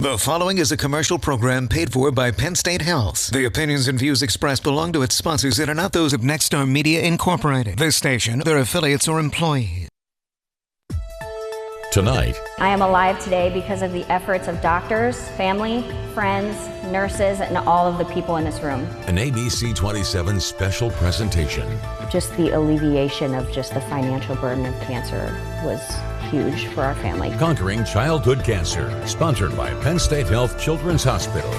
The following is a commercial program paid for by Penn State Health. The opinions and views expressed belong to its sponsors and are not those of Nexstar Media Incorporated, this station, their affiliates, or employees. Tonight, I am alive today because of the efforts of doctors, family, friends, nurses, and all of the people in this room. an ABC27 special presentation. Just the alleviation of just the financial burden of cancer was huge for our family. Conquering Childhood Cancer, sponsored by Penn State Health Children's Hospital.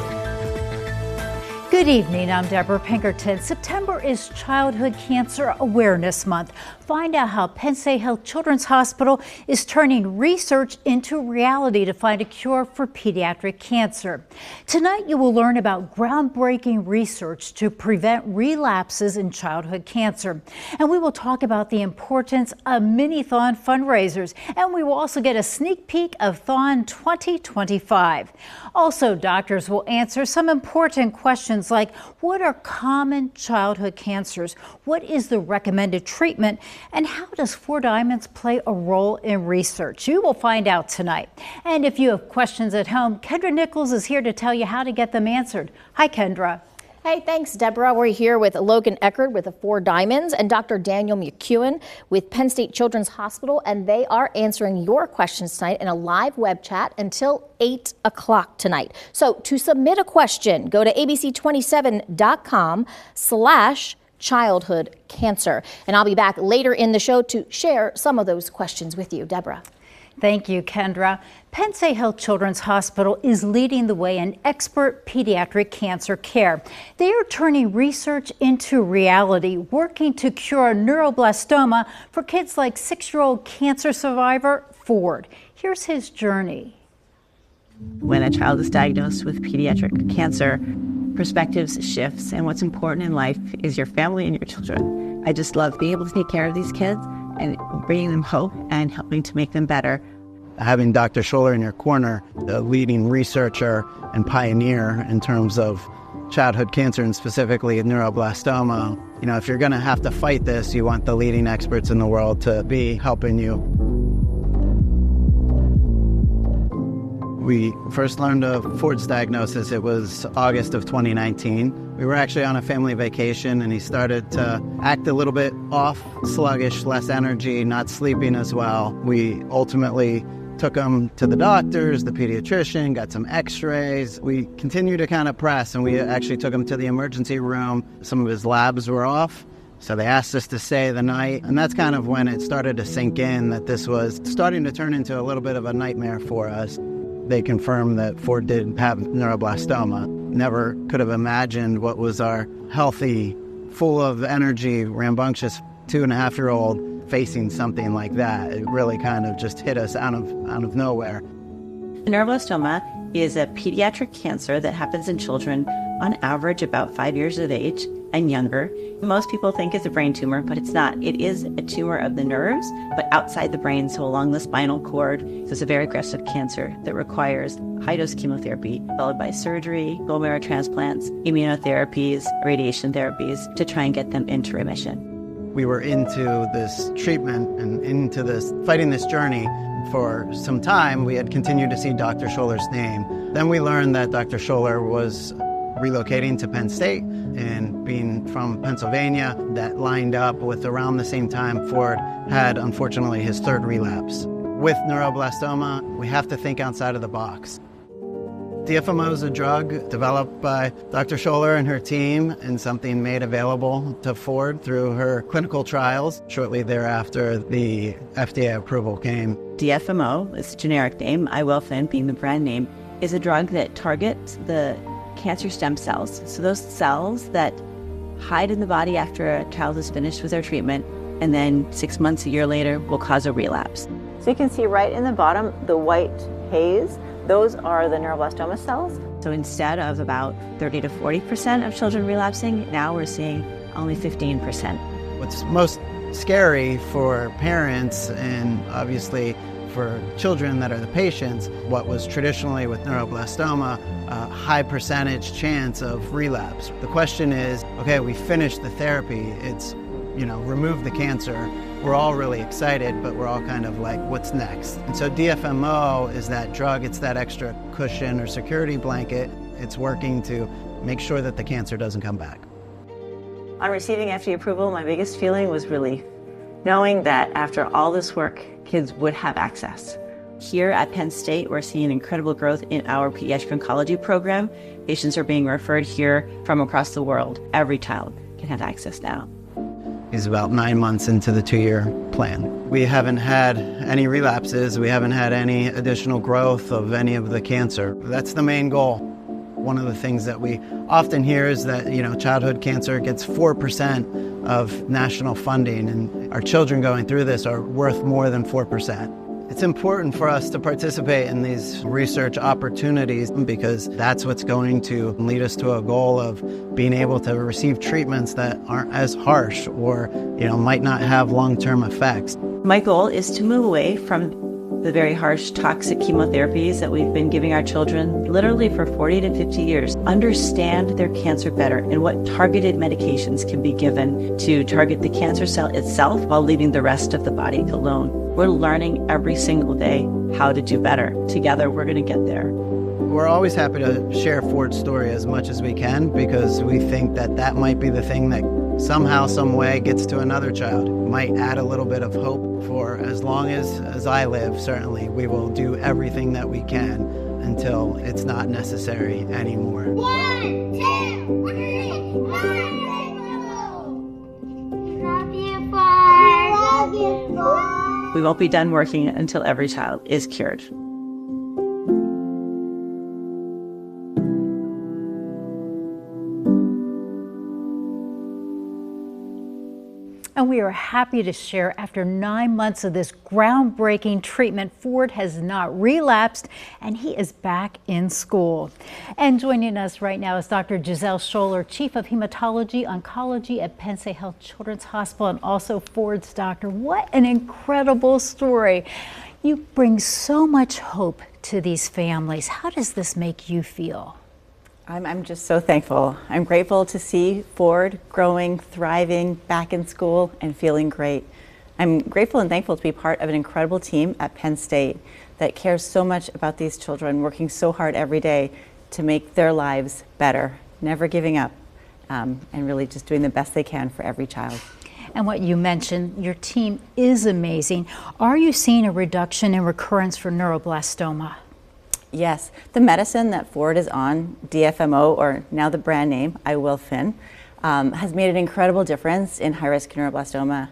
Good evening, I'm Deborah Pinkerton. September is Childhood Cancer Awareness Month. Find out how Penn State Health Children's Hospital is turning research into reality to find a cure for pediatric cancer. Tonight you will learn about groundbreaking research to prevent relapses in childhood cancer. And we will talk about the importance of Mini-THON fundraisers. And we will also get a sneak peek of THON 2025. Also, doctors will answer some important questions like, what are common childhood cancers? What is the recommended treatment? And how does 4 Diamonds play a role in research? You will find out tonight. And if you have questions at home, Kendra Nichols is here to tell you how to get them answered. Hi, Kendra. Hey, thanks, Deborah. We're here with Logan Eckert with the 4 Diamonds and Dr. Daniel McEwen with Penn State Children's Hospital, and they are answering your questions tonight in a live web chat until 8 o'clock tonight. So to submit a question, go to abc27.com/childhood cancer. And I'll be back later in the show to share some of those questions with you, Deborah. Thank you, Kendra. Penn State Health Children's Hospital is leading the way in expert pediatric cancer care. They are turning research into reality, working to cure neuroblastoma for kids like 6-year-old cancer survivor Ford. Here's his journey. When a child is diagnosed with pediatric cancer, perspectives shifts, and what's important in life is your family and your children. I just love being able to take care of these kids and bringing them hope and helping to make them better. Having Dr. Sholler in your corner, the leading researcher and pioneer in terms of childhood cancer and specifically neuroblastoma, if you're going to have to fight this, you want the leading experts in the world to be helping you. We first learned of Ford's diagnosis, it was August of 2019. We were actually on a family vacation and he started to act a little bit off, sluggish, less energy, not sleeping as well. We ultimately took him to the doctors, the pediatrician, got some x-rays. We continued to kind of press and we actually took him to the emergency room. Some of his labs were off, so they asked us to stay the night. And that's kind of when it started to sink in that this was starting to turn into a little bit of a nightmare for us. They confirmed that Ford did have neuroblastoma. Never could have imagined what was our healthy, full of energy, rambunctious 2.5-year-old facing something like that. It really kind of just hit us out of nowhere. Neuroblastoma is a pediatric cancer that happens in children on average about 5 years of age and younger. Most people think it's a brain tumor, but it's not. It is a tumor of the nerves, but outside the brain, so along the spinal cord. So it's a very aggressive cancer that requires high-dose chemotherapy, followed by surgery, bone marrow transplants, immunotherapies, radiation therapies to try and get them into remission. We were into this treatment and into this, fighting this journey for some time. We had continued to see Dr. Sholler's name. Then we learned that Dr. Sholler was relocating to Penn State, and being from Pennsylvania, that lined up with around the same time Ford had, unfortunately, his 3rd relapse. With neuroblastoma, we have to think outside of the box. DFMO is a drug developed by Dr. Sholler and her team and something made available to Ford through her clinical trials. Shortly thereafter, the FDA approval came. DFMO, its generic name, iwilfin being the brand name, is a drug that targets the cancer stem cells. So those cells that hide in the body after a child is finished with their treatment and then 6 months, a year later, will cause a relapse. So you can see right in the bottom, the white haze, those are the neuroblastoma cells. So instead of about 30 to 40% of children relapsing, now we're seeing only 15%. What's most scary for parents and obviously for children that are the patients, what was traditionally with neuroblastoma, a high percentage chance of relapse. The question is, okay, we finished the therapy, it's, remove the cancer, we're all really excited, but we're all kind of like, what's next? And so DFMO is that drug, it's that extra cushion or security blanket. It's working to make sure that the cancer doesn't come back. On receiving FDA approval, my biggest feeling was relief, knowing that after all this work, kids would have access. Here at Penn State, we're seeing incredible growth in our pediatric oncology program. Patients are being referred here from across the world. Every child can have access now. He's about 9 months into the 2-year plan. We haven't had any relapses. We haven't had any additional growth of any of the cancer. That's the main goal. One of the things that we often hear is that, childhood cancer gets 4% of national funding, and our children going through this are worth more than 4%. It's important for us to participate in these research opportunities because that's what's going to lead us to a goal of being able to receive treatments that aren't as harsh or, might not have long-term effects. My goal is to move away from the very harsh, toxic chemotherapies that we've been giving our children literally for 40 to 50 years. Understand their cancer better and what targeted medications can be given to target the cancer cell itself while leaving the rest of the body alone. We're learning every single day how to do better. Together, we're going to get there. We're always happy to share Ford's story as much as we can because we think that that might be the thing that somehow, some way gets to another child. Might add a little bit of hope for as long as I live, certainly. We will do everything that we can until it's not necessary anymore. 1, 2, 3, 4. Love you, Ford. Love you, Ford. We won't be done working until every child is cured. And we are happy to share after 9 months of this groundbreaking treatment, Ford has not relapsed and he is back in school. And joining us right now is Dr. Giselle Sholler, Chief of Hematology Oncology at Penn State Health Children's Hospital and also Ford's doctor. What an incredible story. You bring so much hope to these families. How does this make you feel? I'm just so thankful. I'm grateful to see Ford growing, thriving, back in school, and feeling great. I'm grateful and thankful to be part of an incredible team at Penn State that cares so much about these children, working so hard every day to make their lives better, never giving up, and really just doing the best they can for every child. And what you mentioned, your team is amazing. Are you seeing a reduction in recurrence for neuroblastoma? Yes, the medicine that Ford is on, DFMO, or now the brand name, IWilfin, has made an incredible difference in high-risk neuroblastoma.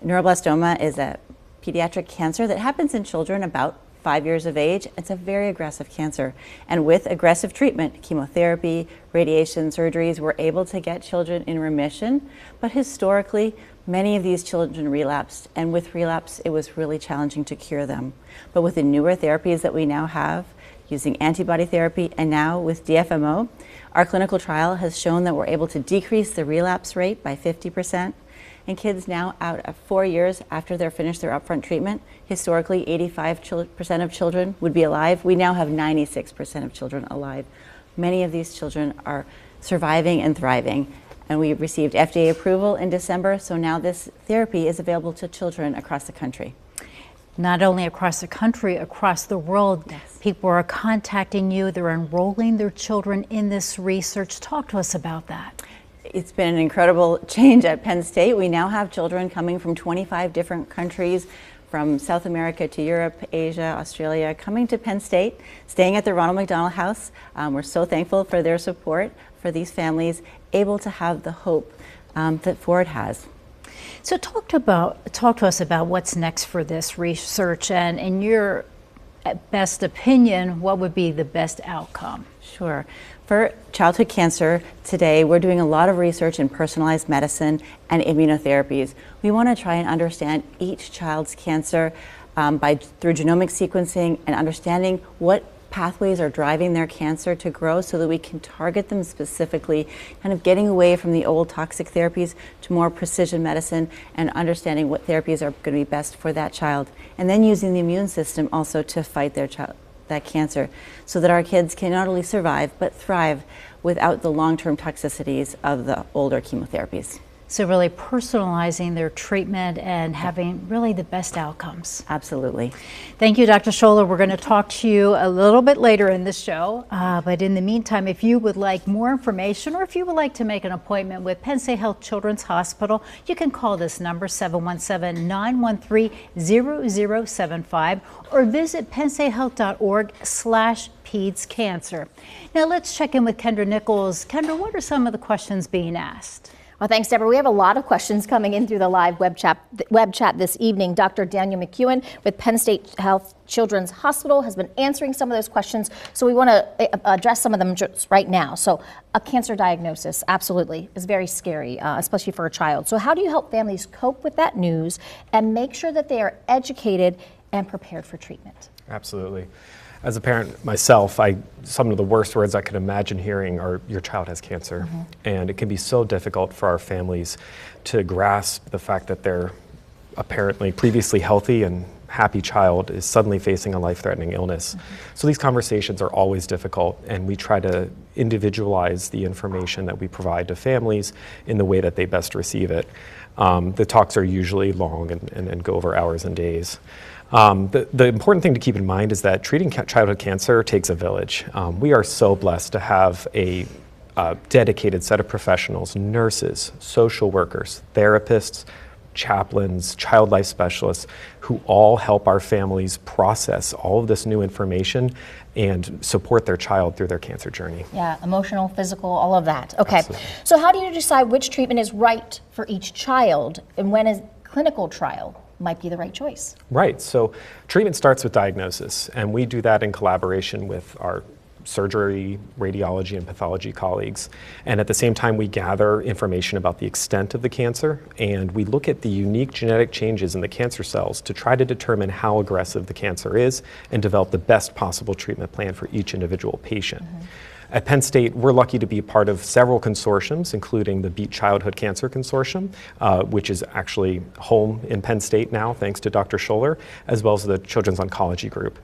Neuroblastoma is a pediatric cancer that happens in children about 5 years of age. It's a very aggressive cancer. And with aggressive treatment, chemotherapy, radiation, surgeries, we're able to get children in remission. But historically, many of these children relapsed. And with relapse, it was really challenging to cure them. But with the newer therapies that we now have, using antibody therapy, and now with DFMO, our clinical trial has shown that we're able to decrease the relapse rate by 50%. And kids now, out of 4 years after they're finished their upfront treatment, historically 85% of children would be alive. We now have 96% of children alive. Many of these children are surviving and thriving. And we received FDA approval in December, so now this therapy is available to children across the country. Not only across the country, across the world. Yes. People are contacting you, they're enrolling their children in this research. Talk to us about that. It's been an incredible change at Penn State. We now have children coming from 25 different countries, from South America to Europe, Asia, Australia, coming to Penn State, staying at the Ronald McDonald House. We're so thankful for their support, for these families, able to have the hope that Ford has. So talk to us about what's next for this research, and in your best opinion, what would be the best outcome? Sure. For childhood cancer today, we're doing a lot of research in personalized medicine and immunotherapies. We want to try and understand each child's cancer through genomic sequencing and understanding what pathways are driving their cancer to grow so that we can target them specifically, kind of getting away from the old toxic therapies to more precision medicine and understanding what therapies are going to be best for that child. And then using the immune system also to fight that cancer so that our kids can not only survive but thrive without the long-term toxicities of the older chemotherapies. So really personalizing their treatment and having really the best outcomes. Absolutely. Thank you, Dr. Sholler. We're going to talk to you a little bit later in the show. But in the meantime, if you would like more information or if you would like to make an appointment with Penn State Health Children's Hospital, you can call this number 717-913-0075 or visit pennstatehealth.org/pedscancer. Now let's check in with Kendra Nichols. Kendra, what are some of the questions being asked? Well, thanks, Deborah. We have a lot of questions coming in through the live web chat this evening. Dr. Daniel McEwen with Penn State Health Children's Hospital has been answering some of those questions, so we want to address some of them just right now. So a cancer diagnosis, absolutely, is very scary, especially for a child. So how do you help families cope with that news and make sure that they are educated and prepared for treatment? Absolutely. As a parent myself, some of the worst words I could imagine hearing are, your child has cancer. Mm-hmm. And it can be so difficult for our families to grasp the fact that their apparently previously healthy and happy child is suddenly facing a life-threatening illness. Mm-hmm. So these conversations are always difficult, and we try to individualize the information that we provide to families in the way that they best receive it. The talks are usually long and go over hours and days. The important thing to keep in mind is that treating childhood cancer takes a village. We are so blessed to have a dedicated set of professionals, nurses, social workers, therapists, chaplains, child life specialists, who all help our families process all of this new information and support their child through their cancer journey. Yeah, emotional, physical, all of that. Okay, Absolutely. So how do you decide which treatment is right for each child and when a clinical trial might be the right choice? Right, so treatment starts with diagnosis, and we do that in collaboration with our surgery, radiology, and pathology colleagues. And at the same time, we gather information about the extent of the cancer, and we look at the unique genetic changes in the cancer cells to try to determine how aggressive the cancer is and develop the best possible treatment plan for each individual patient. Mm-hmm. At Penn State, we're lucky to be part of several consortiums, including the Beat Childhood Cancer Consortium, which is actually home in Penn State now, thanks to Dr. Sholler, as well as the Children's Oncology Group.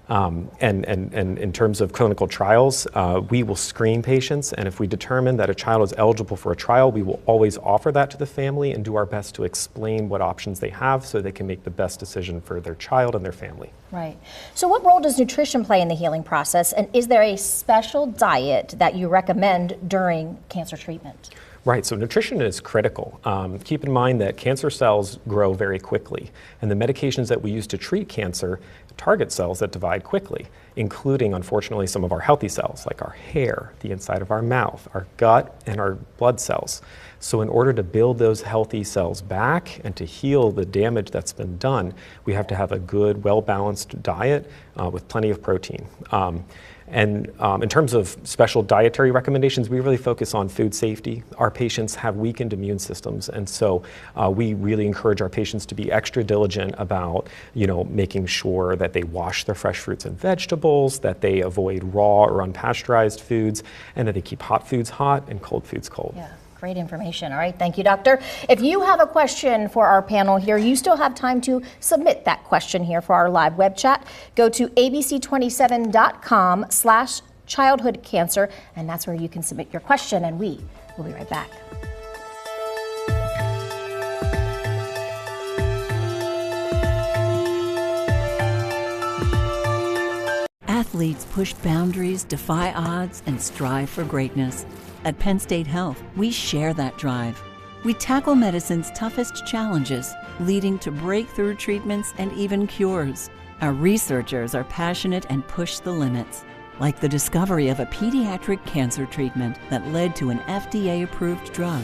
And in terms of clinical trials, we will screen patients, and if we determine that a child is eligible for a trial, we will always offer that to the family and do our best to explain what options they have so they can make the best decision for their child and their family. Right. So what role does nutrition play in the healing process, and is there a special diet that you recommend during cancer treatment? Right, so nutrition is critical. Keep in mind that cancer cells grow very quickly, and the medications that we use to treat cancer target cells that divide quickly, including, unfortunately, some of our healthy cells, like our hair, the inside of our mouth, our gut, and our blood cells. So in order to build those healthy cells back and to heal the damage that's been done, we have to have a good, well-balanced diet with plenty of protein. In terms of special dietary recommendations, we really focus on food safety. Our patients have weakened immune systems, and so we really encourage our patients to be extra diligent about, making sure that they wash their fresh fruits and vegetables, that they avoid raw or unpasteurized foods, and that they keep hot foods hot and cold foods cold. Yeah. Great information. All right, thank you, Doctor. If you have a question for our panel here, you still have time to submit that question here for our live web chat. Go to abc27.com/childhood cancer, and that's where you can submit your question, and we will be right back. Athletes push boundaries, defy odds, and strive for greatness. At Penn State Health, we share that drive. We tackle medicine's toughest challenges, leading to breakthrough treatments and even cures. Our researchers are passionate and push the limits, like the discovery of a pediatric cancer treatment that led to an FDA-approved drug,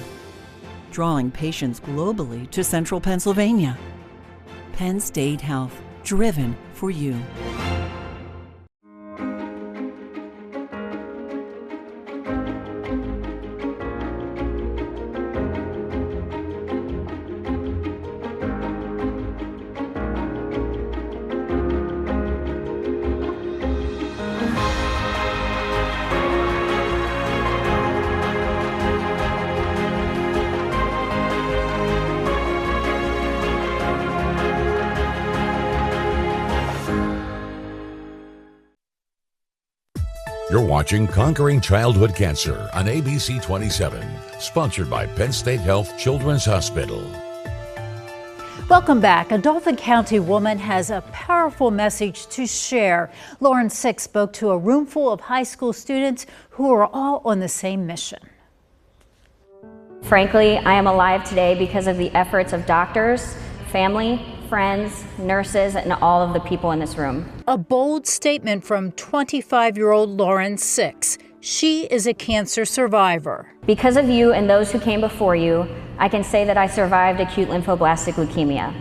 drawing patients globally to central Pennsylvania. Penn State Health, driven for you. watching Conquering Childhood Cancer on ABC27, sponsored by Penn State Health Children's Hospital. Welcome back. A Dauphin County woman has a powerful message to share. Lauryn spoke to a room full of high school students who are all on the same mission. Frankly, I am alive today because of the efforts of doctors, family, friends, nurses, and all of the people in this room. A bold statement from 25-year-old Lauryn 6. She is a cancer survivor. Because of you and those who came before you, I can say that I survived acute lymphoblastic leukemia.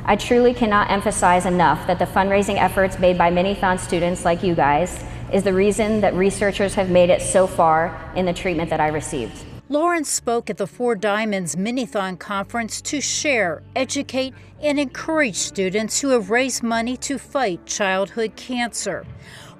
I truly cannot emphasize enough that the fundraising efforts made by Mini-THON students like you guys is the reason that researchers have made it so far in the treatment that I received. Lauryn spoke at the 4 Diamonds Mini-THON conference to share, educate, and encourage students who have raised money to fight childhood cancer.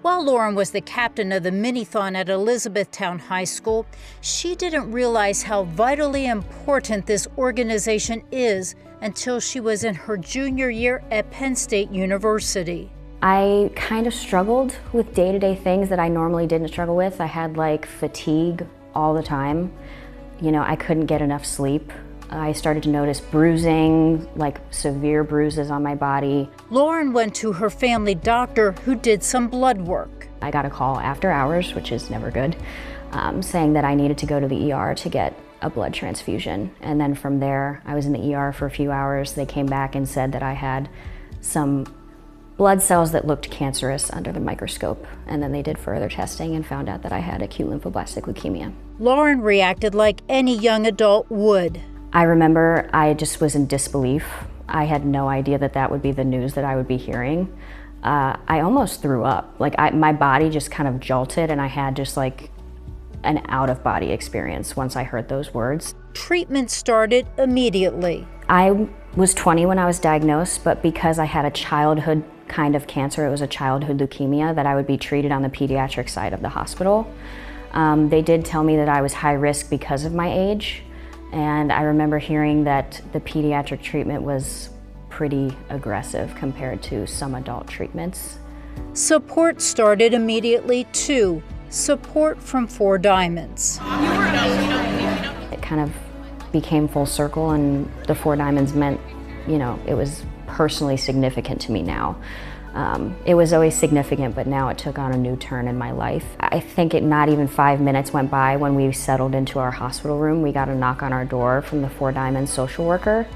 While Lauryn was the captain of the Mini-THON at Elizabethtown High School, she didn't realize how vitally important this organization is until she was in her junior year at Penn State University. I kind of struggled with day-to-day things that I normally didn't struggle with. I had like fatigue all the time. You know, I couldn't get enough sleep. I started to notice bruising, like severe bruises on my body. Lauryn went to her family doctor who did some blood work. I got a call after hours, which is never good, saying that I needed to go to the ER to get a blood transfusion. And then from there, I was in the ER for a few hours. They came back and said that I had some blood cells that looked cancerous under the microscope. And then they did further testing and found out that I had acute lymphoblastic leukemia. Lauryn reacted like any young adult would. I remember I just was in disbelief. I had no idea that that would be the news that I would be hearing. I almost threw up. Like my body just kind of jolted and I had just like an out-of-body experience once I heard those words. Treatment started immediately. I was 20 when I was diagnosed, but because I had a childhood kind of cancer, it was a childhood leukemia, that I would be treated on the pediatric side of the hospital. They did tell me that I was high risk because of my age, and I remember hearing that the pediatric treatment was pretty aggressive compared to some adult treatments. Support started immediately too. Support from 4 Diamonds. It kind of became full circle, and the 4 Diamonds meant, you know, it was personally significant to me now. It was always significant, but now it took on a new turn in my life. I think not even 5 minutes went by when we settled into our hospital room. We got a knock on our door from the 4 Diamonds social worker.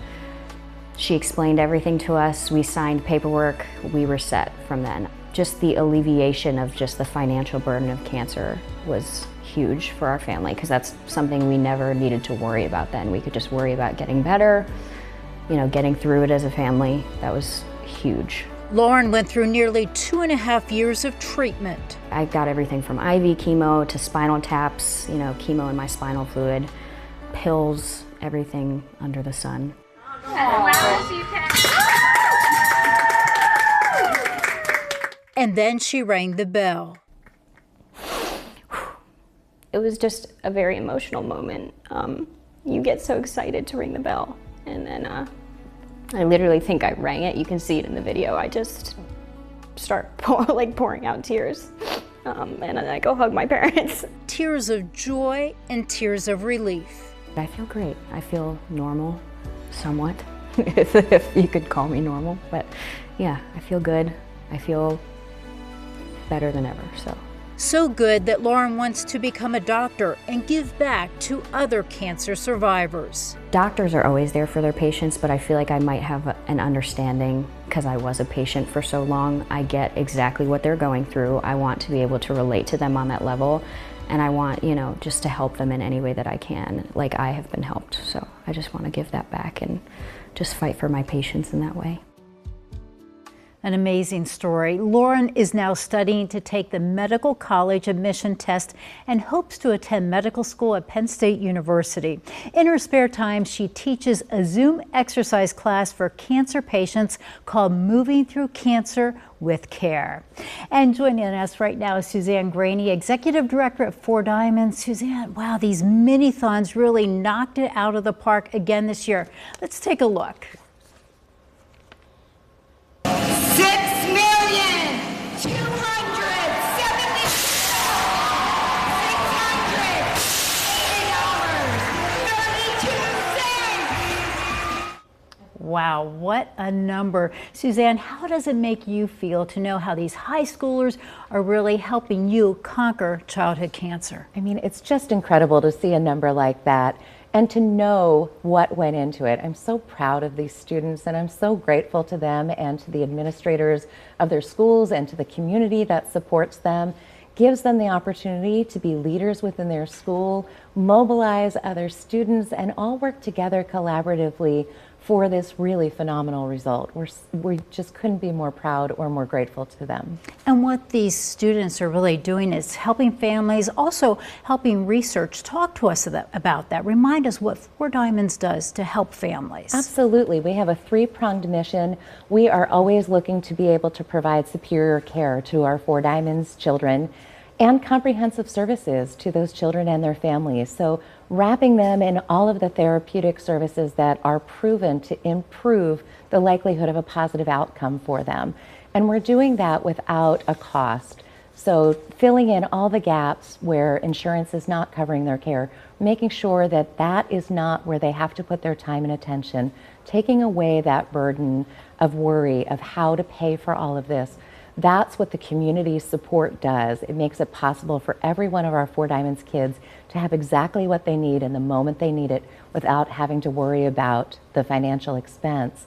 She explained everything to us. We signed paperwork. We were set from then. Just the alleviation of just the financial burden of cancer was huge for our family, because that's something we never needed to worry about then. We could just worry about getting better, you know, getting through it as a family. That was huge. Lauryn went through nearly 2.5 years of treatment. I got everything from IV chemo to spinal taps, you know, chemo in my spinal fluid, pills, everything under the sun. And then she rang the bell. It was just a very emotional moment. You get so excited to ring the bell, and then I literally think I rang it. You can see it in the video. I just start pouring out tears, and then I go hug my parents. Tears of joy and tears of relief. I feel great. I feel normal, somewhat, if you could call me normal. But yeah, I feel good. I feel better than ever. So good that Lauryn wants to become a doctor and give back to other cancer survivors. Doctors are always there for their patients, but I feel like I might have an understanding, because I was a patient for so long. I get exactly what they're going through. I want to be able to relate to them on that level, and I want, you know, just to help them in any way that I can, like I have been helped. So I just want to give that back and just fight for my patients in that way. An amazing story. Lauryn is now studying to take the medical college admission test and hopes to attend medical school at Penn State University. In her spare time, she teaches a Zoom exercise class for cancer patients called Moving Through Cancer with Care. And joining us right now is Suzanne Graney, Executive Director at 4 Diamonds. Suzanne, wow, these mini-thons really knocked it out of the park again this year. Let's take a look. 6,270,000. Wow, what a number. Suzanne, how does it make you feel to know how these high schoolers are really helping you conquer childhood cancer? I mean, it's just incredible to see a number like that and to know what went into it. I'm so proud of these students, and I'm so grateful to them and to the administrators of their schools and to the community that supports them, gives them the opportunity to be leaders within their school, mobilize other students, and all work together collaboratively for this really phenomenal result. We just couldn't be more proud or more grateful to them. And what these students are really doing is helping families, also helping research. Talk to us about that. Remind us what 4 Diamonds does to help families. Absolutely. We have a 3-pronged mission. We are always looking to be able to provide superior care to our 4 Diamonds children and comprehensive services to those children and their families. So wrapping them in all of the therapeutic services that are proven to improve the likelihood of a positive outcome for them. And we're doing that without a cost. So filling in all the gaps where insurance is not covering their care, making sure that that is not where they have to put their time and attention, taking away that burden of worry of how to pay for all of this. That's what the community support does. It makes it possible for every one of our 4 Diamonds kids to have exactly what they need in the moment they need it without having to worry about the financial expense.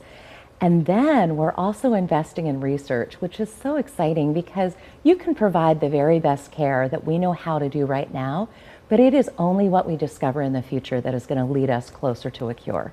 And then we're also investing in research, which is so exciting because you can provide the very best care that we know how to do right now, but it is only what we discover in the future that is going to lead us closer to a cure.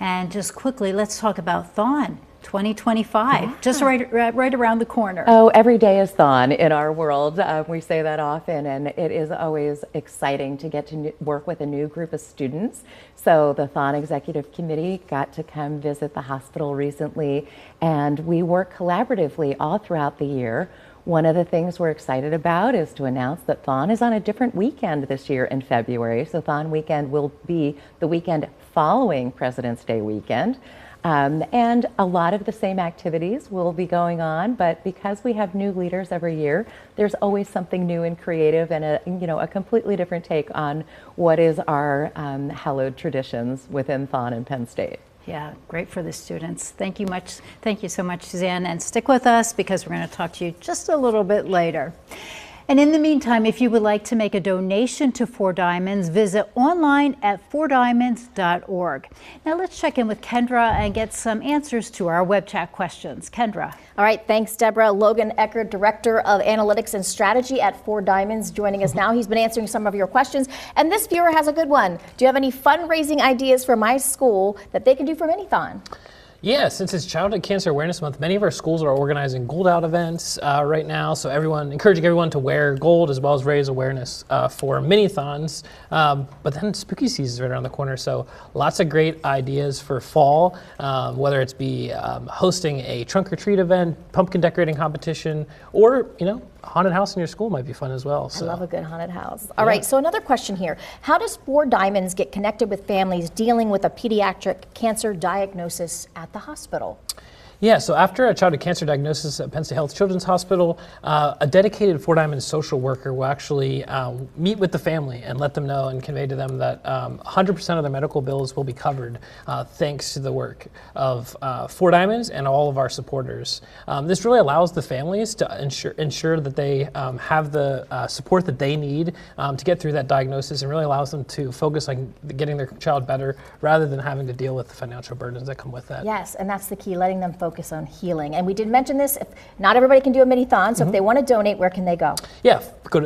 And just quickly, let's talk about THON 2025, just right around the corner. Oh, every day is THON in our world. We say that often, and it is always exciting to get to work with a new group of students. So the THON Executive Committee got to come visit the hospital recently, and we work collaboratively all throughout the year. One of the things we're excited about is to announce that THON is on a different weekend this year in February. So THON weekend will be the weekend following President's Day weekend. And a lot of the same activities will be going on, but because we have new leaders every year, there's always something new and creative and a completely different take on what is our hallowed traditions within THON and Penn State. Yeah, great for the students. Thank you so much, Suzanne, and stick with us because we're going to talk to you just a little bit later. And in the meantime, if you would like to make a donation to 4 Diamonds, visit online at 4diamonds.org. Now let's check in with Kendra and get some answers to our web chat questions. Kendra. All right, thanks, Deborah. Logan Eckert, Director of Analytics and Strategy at 4 Diamonds, joining us now. He's been answering some of your questions. And this viewer has a good one. Do you have any fundraising ideas for my school that they can do for Mini-THON? Yeah, since it's Childhood Cancer Awareness Month, many of our schools are organizing gold out events right now. So encouraging everyone to wear gold as well as raise awareness for mini-thons. But then spooky season is right around the corner. So lots of great ideas for fall, whether it's be hosting a trunk or treat event, pumpkin decorating competition, or, haunted house in your school might be fun as well. So. I love a good haunted house. All right, so another question here. How does 4 Diamonds get connected with families dealing with a pediatric cancer diagnosis at the hospital? Yeah, so after a childhood cancer diagnosis at Penn State Health Children's Hospital, a dedicated 4 Diamonds social worker will actually meet with the family and let them know and convey to them that 100% of their medical bills will be covered thanks to the work of 4 Diamonds and all of our supporters. This really allows the families to ensure that they have the support that they need to get through that diagnosis, and really allows them to focus on getting their child better rather than having to deal with the financial burdens that come with that. Yes, and that's the key, letting them focus on healing. And we did mention this, if not everybody can do a mini-thon, so if they want to donate, where can they go? Yeah,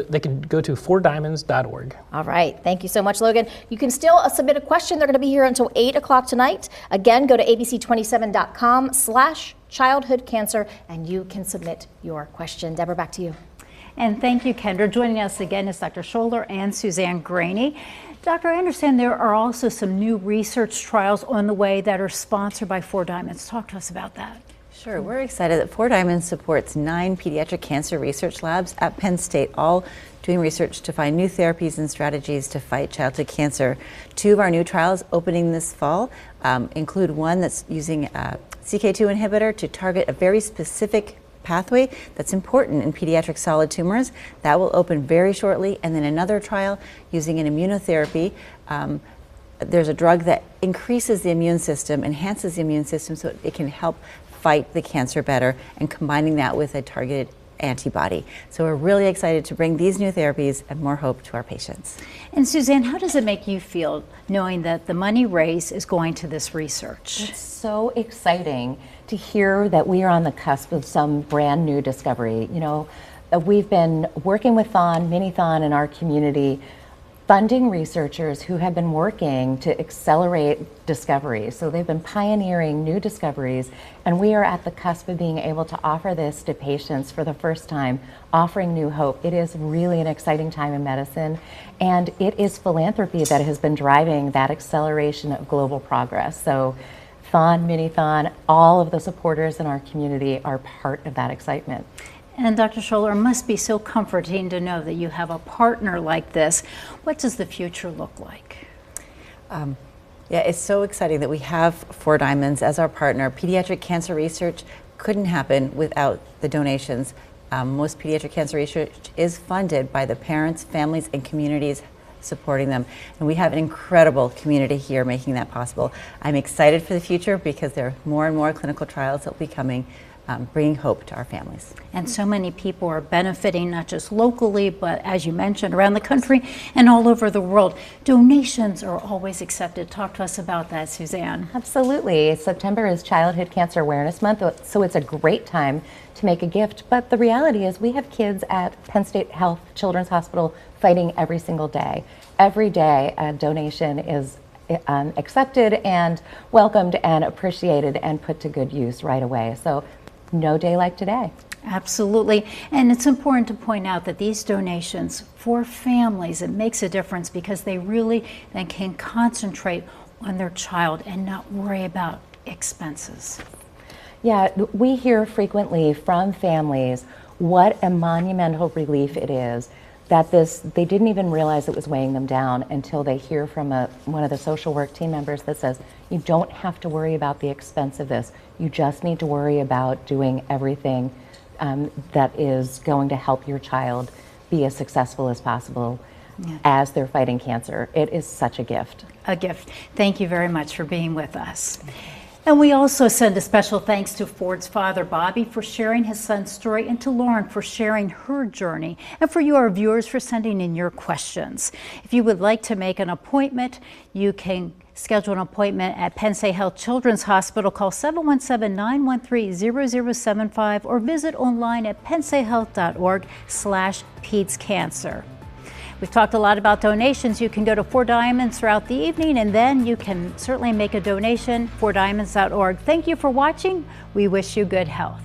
they can go to 4diamonds.org. All right, thank you so much, Logan. You can still submit a question. They're going to be here until 8 o'clock tonight. Again, go to abc27.com/childhoodcancer and you can submit your question. Deborah, back to you. And thank you, Kendra. Joining us again is Dr. Sholler and Suzanne Graney. Doctor, I understand there are also some new research trials on the way that are sponsored by 4 Diamonds. Talk to us about that. Sure, we're excited that 4 Diamonds supports 9 pediatric cancer research labs at Penn State, all doing research to find new therapies and strategies to fight childhood cancer. 2 of our new trials opening this fall include one that's using a CK2 inhibitor to target a very specific pathway that's important in pediatric solid tumors. That will open very shortly, and then another trial using an immunotherapy there's a drug that increases the immune system, enhances the immune system so it can help fight the cancer better, and combining that with a targeted antibody. So we're really excited to bring these new therapies and more hope to our patients. And Suzanne, how does it make you feel knowing that the money raised is going to this research? It's so exciting to hear that we are on the cusp of some brand new discovery. You know, we've been working with THON, Mini-THON in our community, funding researchers who have been working to accelerate discoveries. So they've been pioneering new discoveries, and we are at the cusp of being able to offer this to patients for the first time, offering new hope. It is really an exciting time in medicine, and it is philanthropy that has been driving that acceleration of global progress. So THON, Mini-THON, all of the supporters in our community are part of that excitement. And Dr. Sholler, it must be so comforting to know that you have a partner like this. What does the future look like? Yeah, it's so exciting that we have 4 Diamonds as our partner. Pediatric cancer research couldn't happen without the donations. Most pediatric cancer research is funded by the parents, families, and communities supporting them. And we have an incredible community here making that possible. I'm excited for the future because there are more and more clinical trials that will be coming, bringing hope to our families. And so many people are benefiting, not just locally, but as you mentioned, around the country and all over the world. Donations are always accepted. Talk to us about that, Suzanne. Absolutely. September is Childhood Cancer Awareness Month, so it's a great time to make a gift. But the reality is we have kids at Penn State Health Children's Hospital fighting every single day. Every day a donation is accepted and welcomed and appreciated and put to good use right away. So no day like today. Absolutely. And it's important to point out that these donations for families, it makes a difference because they really then can concentrate on their child and not worry about expenses. Yeah, we hear frequently from families what a monumental relief it is that they didn't even realize it was weighing them down until they hear from one of the social work team members that says, you don't have to worry about the expense of this. You just need to worry about doing everything that is going to help your child be as successful as possible as they're fighting cancer. It is such a gift. A gift. Thank you very much for being with us. And we also send a special thanks to Ford's father, Bobby, for sharing his son's story, and to Lauryn for sharing her journey, and for you, our viewers, for sending in your questions. If you would like to make an appointment, you can schedule an appointment at Penn State Health Children's Hospital. Call 717-913-0075 or visit online at pennstatehealth.org/pedscancer. We've talked a lot about donations. You can go to 4 Diamonds throughout the evening, and then you can certainly make a donation, 4diamonds.org. Thank you for watching. We wish you good health.